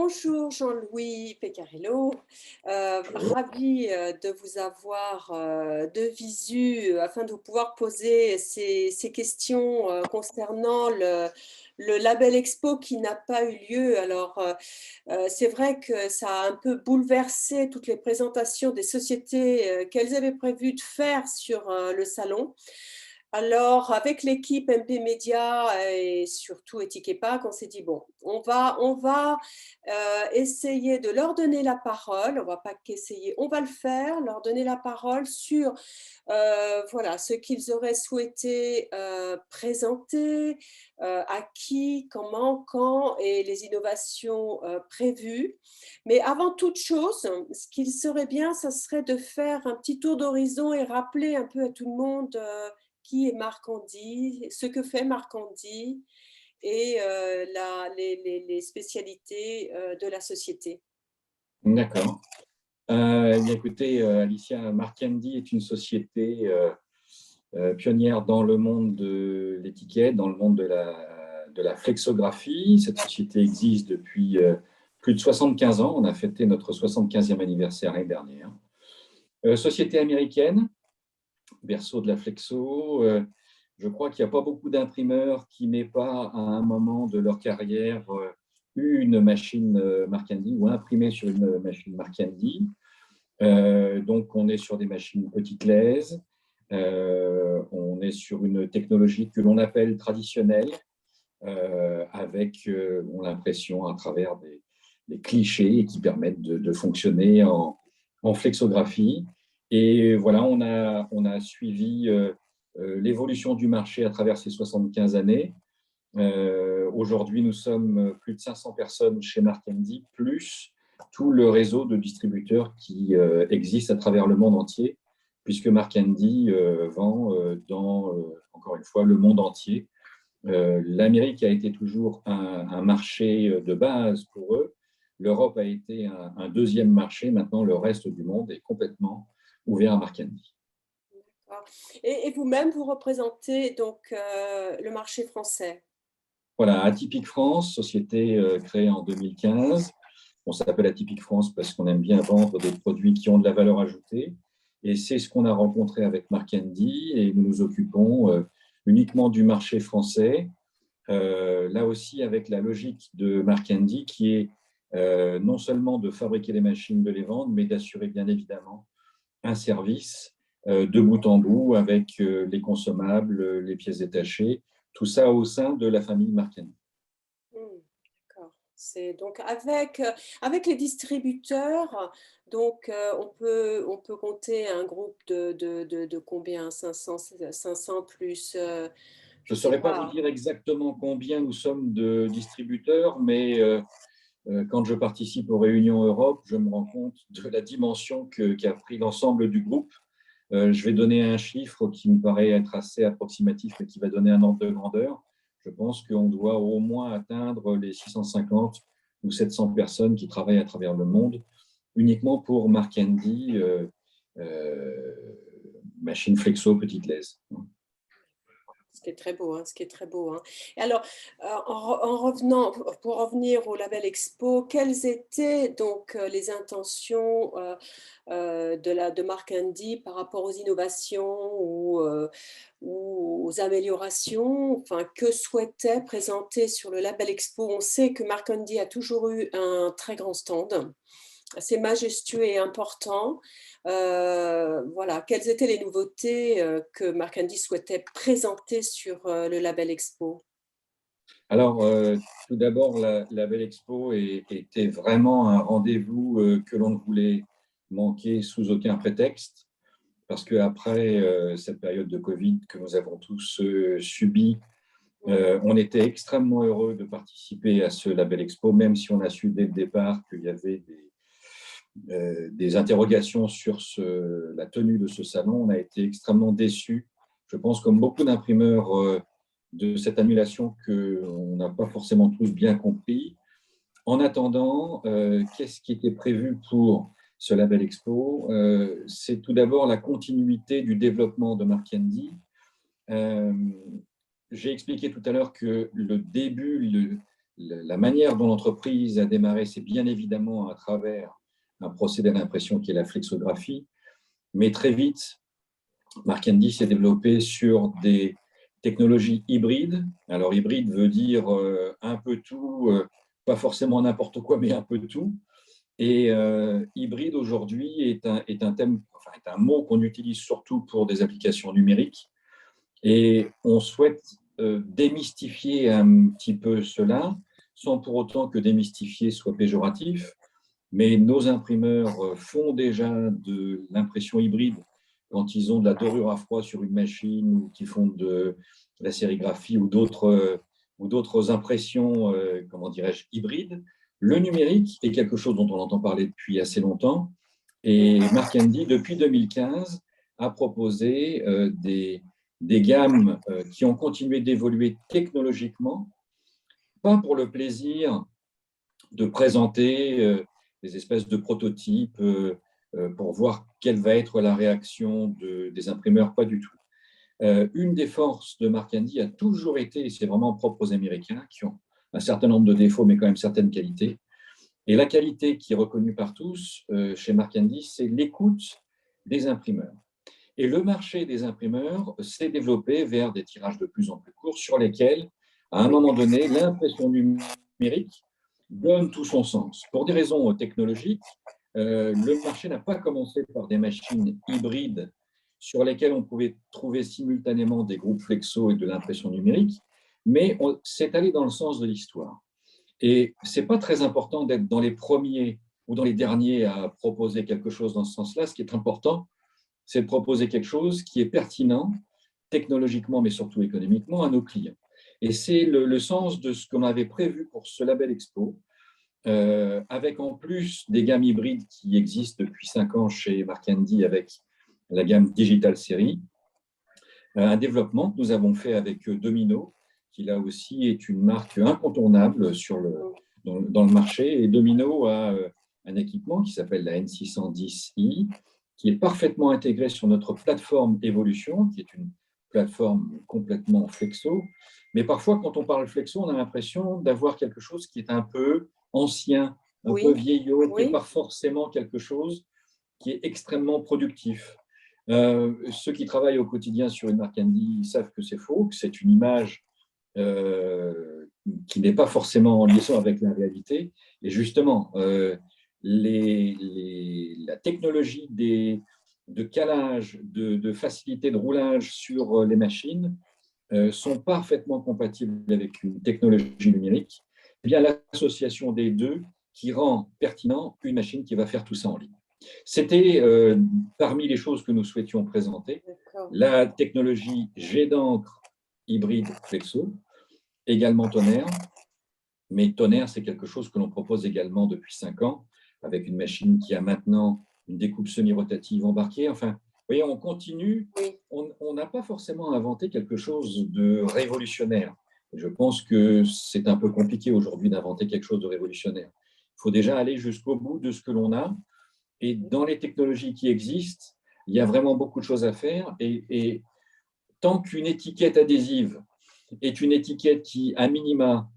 Bonjour Jean-Louis Peccarello, ravi de vous avoir de visu afin de pouvoir poser ces questions concernant le Label Expo qui n'a pas eu lieu. Alors, c'est vrai que ça a un peu bouleversé toutes les présentations des sociétés qu'elles avaient prévu de faire sur le salon. Alors, avec l'équipe MP Média et surtout Etiquepac, on s'est dit, bon, on va essayer de leur donner la parole. On va pas qu'essayer, on va le faire, leur donner la parole sur voilà, ce qu'ils auraient souhaité présenter, à qui, comment, quand et les innovations prévues. Mais avant toute chose, ce qu'il serait bien, ça serait de faire un petit tour d'horizon et rappeler un peu à tout le monde qui est Marc Andy, ce que fait Marc Andy et les spécialités de la société. D'accord. Bien écoutez, Alicia, Marcandi est une société pionnière dans le monde de l'étiquette, dans le monde de la flexographie. Cette société existe depuis plus de 75 ans. On a fêté notre 75e anniversaire l'année dernière. Société américaine, berceau de la flexo. Je crois qu'il n'y a pas beaucoup d'imprimeurs qui n'aient pas, à un moment de leur carrière, eu une machine Marcandi ou imprimé sur une machine Marcandi. Donc, on est sur des machines petites lèses. On est sur une technologie que l'on appelle traditionnelle, avec, on a l'impression, à travers des clichés qui permettent de fonctionner en flexographie. Et voilà, on a suivi l'évolution du marché à travers ces 75 années. Aujourd'hui, nous sommes plus de 500 personnes chez Marcandi, plus tout le réseau de distributeurs qui existe à travers le monde entier, puisque Marcandi vend dans, encore une fois, le monde entier. L'Amérique a été toujours un marché de base pour eux. L'Europe a été un deuxième marché. Maintenant, le reste du monde est complètement ouvert à Marcandi. Et vous-même, vous représentez donc le marché français. Voilà, Atypique France, société créée en 2015. On s'appelle Atypique France parce qu'on aime bien vendre des produits qui ont de la valeur ajoutée. Et c'est ce qu'on a rencontré avec Marcandi. Et nous nous occupons uniquement du marché français. Là aussi, avec la logique de Marcandi qui est non seulement de fabriquer les machines, de les vendre, mais d'assurer bien évidemment un service de bout en bout avec les consommables, les pièces détachées, tout ça au sein de la famille Marcandi. D'accord. C'est donc avec les distributeurs, donc on peut compter un groupe de combien? 500 plus, Je je ne sais saurais pas vous pas. dire exactement combien nous sommes de distributeurs, mais quand je participe aux réunions Europe, je me rends compte de la dimension qu'a pris l'ensemble du groupe. Je vais donner un chiffre qui me paraît être assez approximatif, mais qui va donner un ordre de grandeur. Je pense qu'on doit au moins atteindre les 650 ou 700 personnes qui travaillent à travers le monde, uniquement pour Marcandi, machine flexo, petite lèse. Ce qui est très beau, hein, ce qui est très beau, hein. Et alors, en revenant, pour revenir au Label Expo, quelles étaient donc les intentions de Marc Andy par rapport aux innovations ou aux améliorations, enfin, que souhaitait présenter sur le Label Expo? On sait que Marc Andy a toujours eu un très grand stand, assez majestueux et important. Voilà, quelles étaient les nouveautés que Marc Andy souhaitait présenter sur le Label Expo? Alors, tout d'abord, la Belle Expo était vraiment un rendez-vous que l'on ne voulait manquer sous aucun prétexte, parce qu'après cette période de Covid que nous avons tous subie, on était extrêmement heureux de participer à ce Label Expo, même si on a su dès le départ qu'il y avait des interrogations sur la tenue de ce salon. On a été extrêmement déçus, je pense, comme beaucoup d'imprimeurs, de cette annulation qu'on n'a pas forcément tous bien compris. En attendant, qu'est-ce qui était prévu pour ce Label Expo? C'est tout d'abord la continuité du développement de Marcandi. J'ai expliqué tout à l'heure que le début, la manière dont l'entreprise a démarré, c'est bien évidemment à travers un procédé d'impression qui est la flexographie, mais très vite, Mark Handy s'est développé sur des technologies hybrides. Alors, hybride veut dire un peu tout, pas forcément n'importe quoi, mais un peu tout. Et hybride aujourd'hui est un thème, enfin, est un mot qu'on utilise surtout pour des applications numériques. Et on souhaite démystifier un petit peu cela, sans pour autant que démystifier soit péjoratif. Mais nos imprimeurs font déjà de l'impression hybride quand ils ont de la dorure à froid sur une machine ou qui font de la sérigraphie ou d'autres impressions, comment dirais-je, hybrides. Le numérique est quelque chose dont on entend parler depuis assez longtemps. Et Mark Handy, depuis 2015, a proposé des gammes qui ont continué d'évoluer technologiquement, pas pour le plaisir de présenter des espèces de prototypes pour voir quelle va être la réaction des imprimeurs, pas du tout. Une des forces de Mark Handy a toujours été, et c'est vraiment propre aux Américains, qui ont un certain nombre de défauts, mais quand même certaines qualités. Et la qualité qui est reconnue par tous chez Mark Handy, c'est l'écoute des imprimeurs. Et le marché des imprimeurs s'est développé vers des tirages de plus en plus courts sur lesquels, à un moment donné, l'impression numérique donne tout son sens. Pour des raisons technologiques, le marché n'a pas commencé par des machines hybrides sur lesquelles on pouvait trouver simultanément des groupes flexo et de l'impression numérique, mais c'est allé dans le sens de l'histoire. Et ce n'est pas très important d'être dans les premiers ou dans les derniers à proposer quelque chose dans ce sens-là. Ce qui est important, c'est de proposer quelque chose qui est pertinent technologiquement, mais surtout économiquement, à nos clients. Et c'est le sens de ce qu'on avait prévu pour ce Label Expo, avec en plus des gammes hybrides qui existent depuis 5 ans chez Mark Handy avec la gamme Digital Series, un développement que nous avons fait avec Domino, qui là aussi est une marque incontournable dans le marché. Et Domino a un équipement qui s'appelle la N610i, qui est parfaitement intégré sur notre plateforme Evolution, qui est une plateforme complètement flexo. Mais parfois, quand on parle flexo, on a l'impression d'avoir quelque chose qui est un peu ancien, un peu vieillot, qui n'est pas forcément quelque chose qui est extrêmement productif. Ceux qui travaillent au quotidien sur une marque Handy savent que c'est faux, que c'est une image qui n'est pas forcément en liaison avec la réalité. Et justement, la technologie de calage, de facilité de roulage sur les machines sont parfaitement compatibles avec une technologie numérique. Eh bien, l'association des deux qui rend pertinent une machine qui va faire tout ça en ligne. C'était parmi les choses que nous souhaitions présenter. La technologie jet d'encre hybride flexo, également tonnerre. Mais tonnerre, c'est quelque chose que l'on propose également depuis 5 ans, avec une machine qui a maintenant une découpe semi-rotative embarquée. Enfin, vous voyez, on continue. On n'a pas forcément inventé quelque chose de révolutionnaire. Je pense que c'est un peu compliqué aujourd'hui d'inventer quelque chose de révolutionnaire. Il faut déjà aller jusqu'au bout de ce que l'on a. Et dans les technologies qui existent, il y a vraiment beaucoup de choses à faire. Et tant qu'une étiquette adhésive est une étiquette qui, à minima,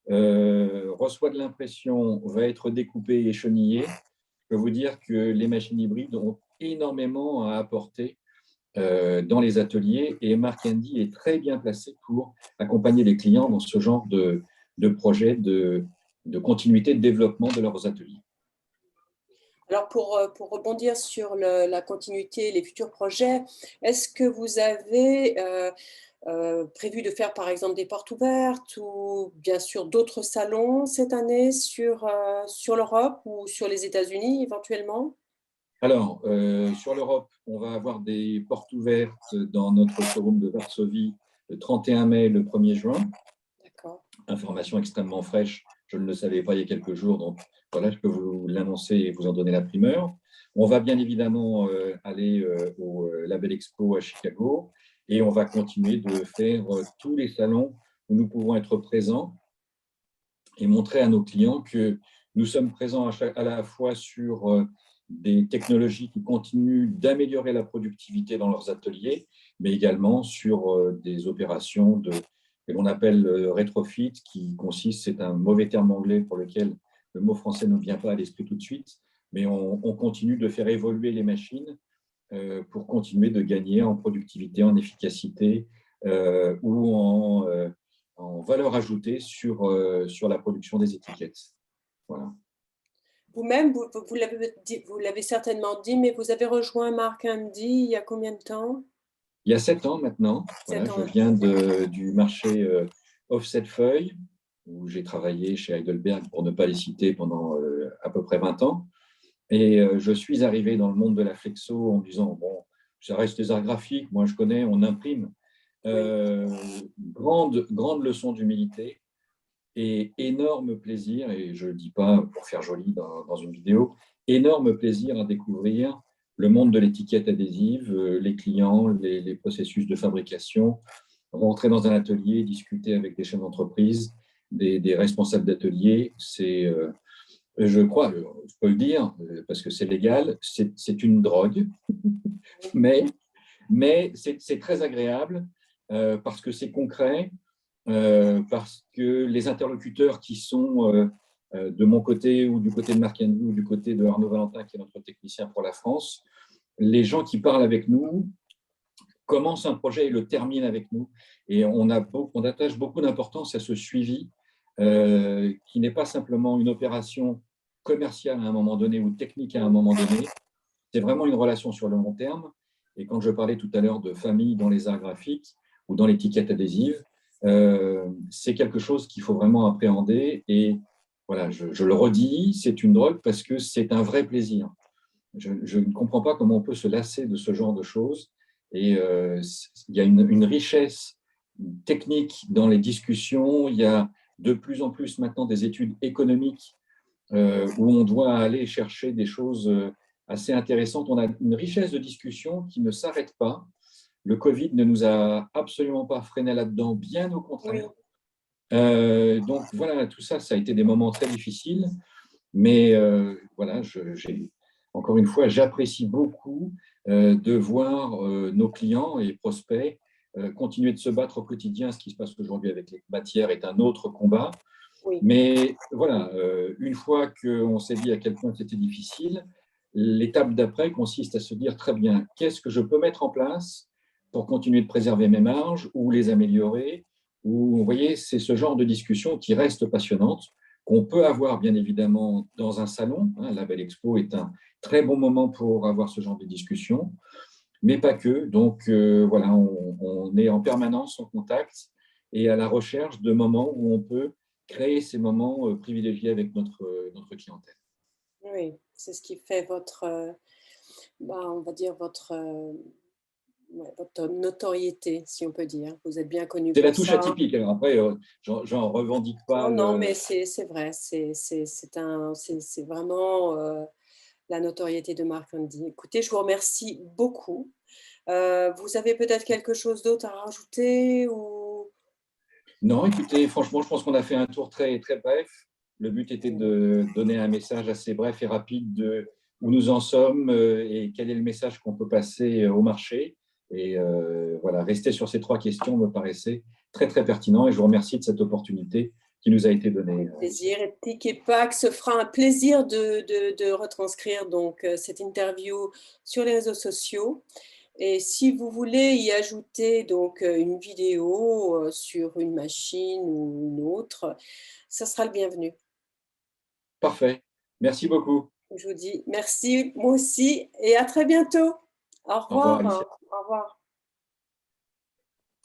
reçoit de l'impression, va être découpée et chenillée, je peux vous dire que les machines hybrides ont énormément à apporter dans les ateliers et Mark Handy est très bien placé pour accompagner les clients dans ce genre de projet de continuité de développement de leurs ateliers. Alors, pour rebondir sur la continuité, les futurs projets, est-ce que vous avez prévu de faire, par exemple, des portes ouvertes ou bien sûr d'autres salons cette année sur l'Europe ou sur les États-Unis éventuellement? Alors, sur l'Europe, on va avoir des portes ouvertes dans notre showroom de Varsovie le 31 mai, le 1er juin. D'accord. Information extrêmement fraîche, je ne le savais pas il y a quelques jours, donc voilà, je peux vous l'annoncer et vous en donner la primeur. On va bien évidemment aller au Label Expo à Chicago et on va continuer de faire tous les salons où nous pouvons être présents et montrer à nos clients que nous sommes présents à la fois sur des technologies qui continuent d'améliorer la productivité dans leurs ateliers, mais également sur des opérations que l'on appelle rétrofit, qui consiste, c'est un mauvais terme anglais pour lequel le mot français ne vient pas à l'esprit tout de suite, mais on continue de faire évoluer les machines pour continuer de gagner en productivité, en efficacité ou en valeur ajoutée sur la production des étiquettes. Voilà. Vous-même, vous l'avez certainement dit, mais vous avez rejoint Mark Andy il y a combien de temps? Il y a 7 ans maintenant, voilà, 7 je ans. viens du marché offset feuille, où j'ai travaillé chez Heidelberg, pour ne pas les citer, pendant à peu près 20 ans. Et je suis arrivé dans le monde de la flexo en me disant, bon, ça reste des arts graphiques, moi je connais, on imprime. Oui. Grande leçon d'humilité et énorme plaisir, et je ne le dis pas pour faire joli dans une vidéo, énorme plaisir à découvrir le monde de l'étiquette adhésive, les clients, les processus de fabrication, rentrer dans un atelier, discuter avec des chefs d'entreprise, des responsables d'atelier, c'est, je crois, je peux le dire, parce que c'est légal, c'est une drogue, mais, mais c'est très agréable parce que c'est concret, parce que les interlocuteurs qui sont de mon côté ou du côté de Marc Henry ou du côté de Arnaud Valentin, qui est notre technicien pour la France, les gens qui parlent avec nous commencent un projet et le terminent avec nous. Et on attache beaucoup d'importance à ce suivi qui n'est pas simplement une opération commerciale à un moment donné ou technique à un moment donné. C'est vraiment une relation sur le long terme. Et quand je parlais tout à l'heure de famille dans les arts graphiques ou dans l'étiquette adhésive, c'est quelque chose qu'il faut vraiment appréhender. Et voilà, je le redis, c'est une drogue parce que c'est un vrai plaisir. Je ne comprends pas comment on peut se lasser de ce genre de choses. Et il y a une richesse technique dans les discussions. Il y a de plus en plus maintenant des études économiques où on doit aller chercher des choses assez intéressantes. On a une richesse de discussion qui ne s'arrête pas. Le Covid ne nous a absolument pas freiné là-dedans, bien au contraire. Donc voilà, tout ça, ça a été des moments très difficiles. Mais voilà, encore une fois, j'apprécie beaucoup de voir nos clients et prospects continuer de se battre au quotidien. Ce qui se passe aujourd'hui avec les matières est un autre combat. Oui. Mais voilà, une fois qu'on s'est dit à quel point c'était difficile, l'étape d'après consiste à se dire très bien, qu'est-ce que je peux mettre en place pour continuer de préserver mes marges ou les améliorer. Ou, vous voyez, c'est ce genre de discussion qui reste passionnante, qu'on peut avoir bien évidemment dans un salon. La Belle Expo est un très bon moment pour avoir ce genre de discussion, mais pas que. Donc voilà, on est en permanence en contact et à la recherche de moments où on peut créer ces moments privilégiés avec notre clientèle. Oui, c'est ce qui fait votre, on va dire ouais, votre notoriété, si on peut dire. Vous êtes bien connu C'est la pour touche ça. atypique. Alors après, j'en revendique pas Non, non, mais le. c'est vrai, c'est vraiment la notoriété de Mark Andy. Écoutez, je vous remercie beaucoup. Vous avez peut-être quelque chose d'autre à rajouter ou... Non, écoutez, franchement, je pense qu'on a fait un tour très, très bref. Le but était de donner un message assez bref et rapide de où nous en sommes et quel est le message qu'on peut passer au marché. Et voilà, rester sur ces 3 questions me paraissait très, très pertinent et je vous remercie de cette opportunité qui nous a été donnée. Avec plaisir. Et Tic et Pac se fera un plaisir de retranscrire donc cette interview sur les réseaux sociaux. Et si vous voulez y ajouter donc une vidéo sur une machine ou une autre, ça sera le bienvenu. Parfait. Merci beaucoup. Je vous dis merci, moi aussi, et à très bientôt. Au Au revoir, revoir. Alicia. Au revoir.